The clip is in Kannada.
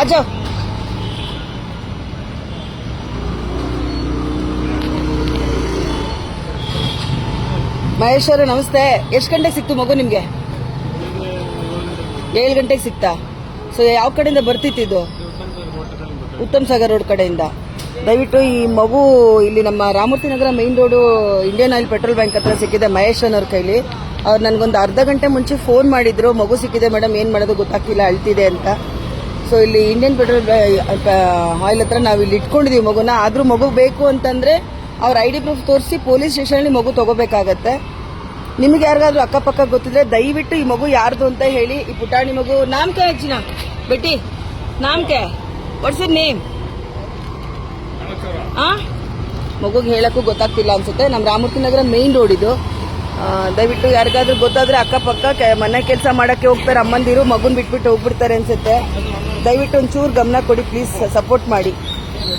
ಆಜೋ ಮಹೇಶ್ ಅವರು ನಮಸ್ತೆ. ಎಷ್ಟು ಗಂಟೆಗೆ ಸಿಕ್ತು ಮಗು ನಿಮ್ಗೆ? 7 ಗಂಟೆಗೆ ಸಿಕ್ತಾ? ಸೊ ಯಾವ ಕಡೆಯಿಂದ ಬರ್ತಿತ್ತು ಇದು? ಉತ್ತಮ್ ಸಾಗರ್ ರೋಡ್ ಕಡೆಯಿಂದ. ದಯವಿಟ್ಟು ಈ ಮಗು ಇಲ್ಲಿ ನಮ್ಮ Ramamurthy Nagar main road Indian Oil petrol bunk ಹತ್ರ ಸಿಕ್ಕಿದೆ ಮಹೇಶ್ ಅನ್ನೋರ್ ಕೈಲಿ. ಅವ್ರು ನನಗೊಂದು ಅರ್ಧ ಗಂಟೆ ಮುಂಚೆ ಫೋನ್ ಮಾಡಿದ್ರು, ಮಗು ಸಿಕ್ಕಿದೆ ಮೇಡಮ್, ಏನು ಮಾಡೋದು ಗೊತ್ತಾಗ್ತಿಲ್ಲ, ಅಳ್ತಿದೆ ಅಂತ. ಸೊ ಇಲ್ಲಿ ಇಂಡಿಯನ್ ಪೆಟ್ರೋಲ್ ಆಯಿಲ್ ಹತ್ರ ನಾವು ಇಲ್ಲಿ ಇಟ್ಕೊಂಡಿದೀವಿ ಮಗುನ. ಆದ್ರೂ ಮಗು ಬೇಕು ಅಂತಂದ್ರೆ ಅವ್ರ ID ಪ್ರೂಫ್ ತೋರಿಸಿ ಪೊಲೀಸ್ ಸ್ಟೇಷನ್ ಮಗು ತಗೋಬೇಕಾಗತ್ತೆ. ನಿಮ್ಗೆ ಯಾರಿಗಾದ್ರೂ ಅಕ್ಕಪಕ್ಕ ಗೊತ್ತಿದ್ರೆ ದಯವಿಟ್ಟು ಈ ಮಗು ಯಾರ್ದು ಅಂತ ಹೇಳಿ. ಈ ಪುಟಾಣಿ ಮಗು ನಾಮಕೆ ಹೆಚ್ಚಿನ ಬೆಟ್ಟಿ ನಾಮಕೆ ವಾಟ್ಸ್ ಯರ್ ನೇಮ್? ಮಗುಗೆ ಹೇಳಕ್ಕೂ ಗೊತ್ತಾಗ್ತಿಲ್ಲ ಅನ್ಸುತ್ತೆ. ನಮ್ಮ ರಾಮೂರ್ತಿ ನಗರ ಮೇನ್ ರೋಡ್ ಇದು. ದಯವಿಟ್ಟು ಯಾರಿಗಾದ್ರೂ ಗೊತ್ತಾದ್ರೆ ಅಕ್ಕಪಕ್ಕ ಮನೆ ಕೆಲಸ ಮಾಡಕ್ಕೆ ಹೋಗ್ತಾರೆ ಅಮ್ಮಂದಿರು, ಮಗುನ್ ಬಿಟ್ಬಿಟ್ಟು ಹೋಗ್ಬಿಡ್ತಾರೆ ಅನ್ಸುತ್ತೆ. ದಯವಿಟ್ಟು ಒಂಚೂರು ಗಮನ ಕೊಡಿ ಪ್ಲೀಸ್, ಸಪೋರ್ಟ್ ಮಾಡಿ.